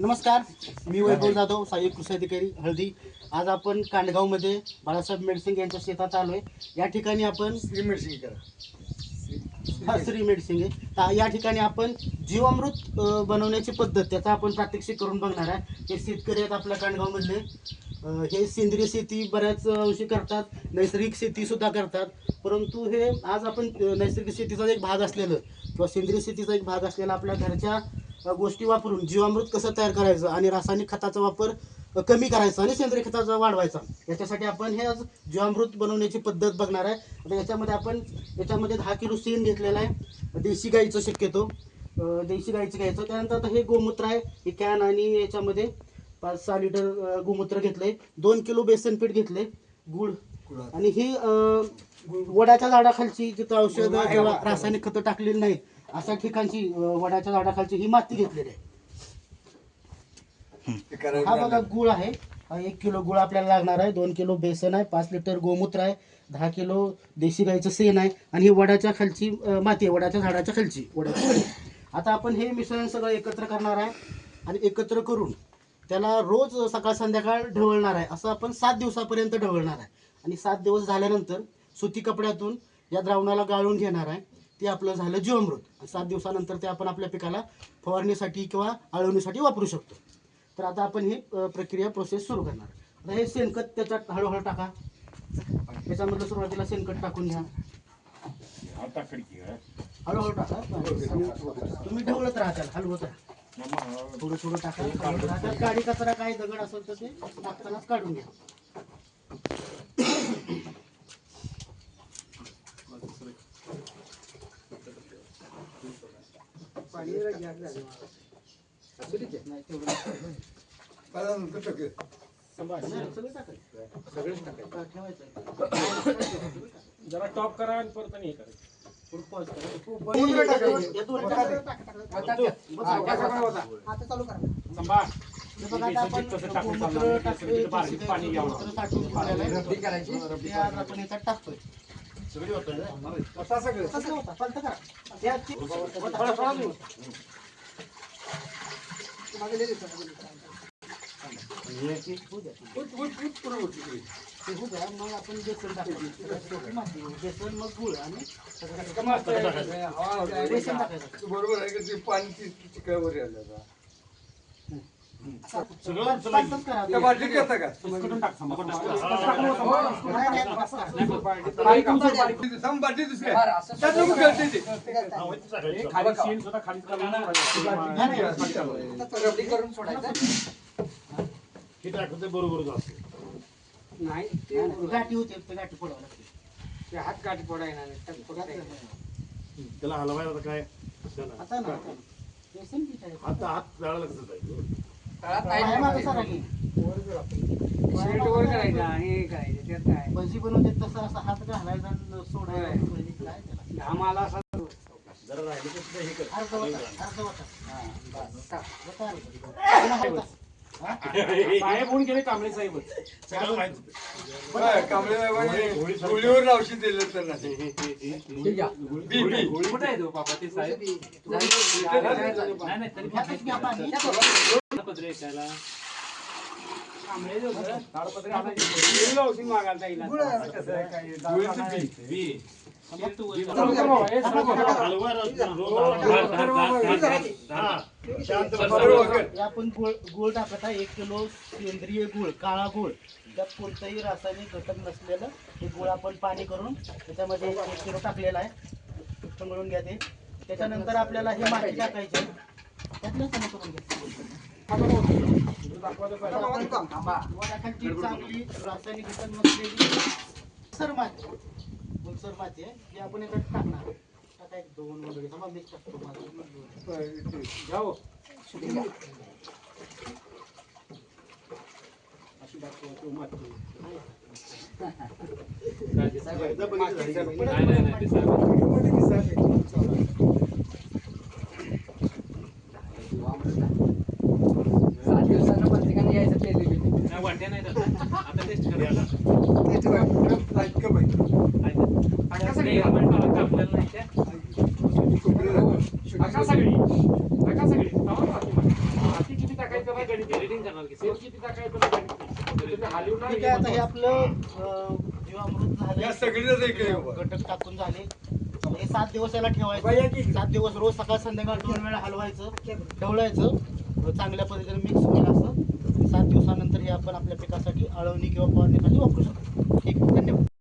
नमस्कार, मी वैभव जाधव, सहाय्यक कृषी अधिकारी हळदी. आज आपण कांडगावमध्ये बाळासाहेब मेडसिंग यांच्या शेतात आलोय. या ठिकाणी आपण श्री मेडसिंग या ठिकाणी आपण जीवामृत बनवण्याची पद्धत त्याचा आपण प्रात्यक्षिक करून बघणार आहे. हे शेतकरी आहेत आपल्या कांडगावमधले. हे सेंद्रिय शेती बऱ्याच अंशी करतात, नैसर्गिक शेती सुद्धा करतात. परंतु हे आज आपण नैसर्गिक शेतीचा एक भाग असलेलं किंवा सेंद्रिय शेतीचा एक भाग असलेला आपल्या घरच्या गोष्टी वापरून जीवामृत कसं तयार करायचं आणि रासायनिक खताचा वापर कमी करायचा आणि सेंद्रिय खताचा वाढवायचा, याच्यासाठी आपण हे आज जीवामृत बनवण्याची पद्धत बघणार आहे. आता याच्यामध्ये 10 किलो शेण घेतलेलं आहे, देशी गाईचं शक्यतो देशी गाईचं घ्यायचं. त्यानंतर आता हे गोमूत्र आहे, हे कॅन, आणि याच्यामध्ये 5-6 लिटर गोमूत्र घेतलंय. 2 किलो बेसन पीठ घेतले, गुळ, आणि ही वडाच्या झाडाखालची जिथं औषध किंवा रासायनिक खतं टाकलेली नाहीत अशा ठिकाणची वडाच्या झाडाखालची ही माती घेतलेली आहे. हा बघा गुळ आहे, 1 किलो गुळ आपल्याला लागणार आहे. 2 किलो बेसन आहे, 5 लिटर गोमूत्र आहे, 10 किलो देशी गाईचं शेण आहे, आणि ही वडाच्या खालची माती आहे, वडाच्या झाडाच्या खालची वडाची. आता आपण हे मिश्रण सगळं एकत्र करणार आहे आणि एकत्र करून त्याला रोज सकाळ संध्याकाळ ढवळणार आहे. असं आपण 7 दिवसापर्यंत ढवळणार आहे, आणि 7 दिवस झाल्यानंतर सुती कपड्यातून या द्रावणाला गाळून घेणार आहे. ते आपलं झालं जीवामृत. 7 दिवसानंतर ते आपण आपल्या पिकाला फवारणीसाठी किंवा आळवणीसाठी वापरू शकतो. तर आता आपण ही प्रक्रिया प्रोसेस सुरू करणार. आता हे शेणखत त्याच्यात हळूहळू टाका. त्याच्यामधलं सुरुवातीला शेणखत टाकून घ्या, हळूहळू टाका. तुम्ही ढवळत राहा, त्याला हलवत राहा, थोडं थोडं टाका. गाडी कचरा काय दगड असेल तर ते टाकतानाच काढून घ्या. जरा टॉप करा आणि परत हे करा. पाणी आपण याच्यात टाकतोय. सगळी होतं मग आपण बेसन टाकायचं, बेसन मग गुळ आणि बेसन टाकायचं. बरोबर आहे का? ते पाणी चिकळवर आलं बाटलीत करता का? बाटली दुसऱ्या बरोबर नाही, ते गाठी होते, गाठी फोडावं लागते. ते हात गाठी फोडायला त्याला हलवायला काय आता ना बेसन पीठ आहे. आता हात जाळा लागत भजी बनवते तसं असा हात घालायचा आणि सोडायला. काय आम्हाला जरा राहिले तर हे कर. साहेब होऊन गेले, कांबळे साहेब होळीवर औषध दिलं त्यांना. कुठे आहे तो पापा ते साहेब? औषध मागायला आपण गुळ टाकत आहे. 1 किलो सेंद्रिय गुळ, काळा गुळ, त्यात कोणताही रासायनिक घटक नसलेलं हे गुळ आपण पाणी करून त्याच्यामध्ये 1 किलो टाकलेला आहे. मिळून घ्या ते. त्याच्यानंतर आपल्याला हे माती टाकायची, त्यातलं सम करून वडाखालची चांगली रासायनिक घटक नसलेली सर माती, गुलसर माती आहे, ही आपण याच्यात टाकणार. टाका 1 2 वगैरे समा मिक्स टाकतो. जाओ अशी दाखवतो माती. वाट्या नाही आता टेस्ट करायला आपल्याला नाही टाका सगळी तवा माती माती. माती किती टाकायचं ना गणित एडिटिंग करणार की सेल किती टाकायचं ना गणित ते हलवणार ठीक आहे, आता हे आपलं जीवामृत या झालं, सगळीच एक आहे बाबा. घटक टाकून झाले. हे 7 दिवस याला बाबा, या ठेवायचं. की. 7 दिवस रोज सकाळ संध्याकाळ 2 वेळा हलवायचं, ढवळायचं, चांगल्या पद्धतीने मिक्स होईल असं. 7 दिवसानंतर हे आपण आपल्या पिकासाठी अळवणी किंवा फवारणीसाठी वापरू शकतो. ठीक, धन्यवाद.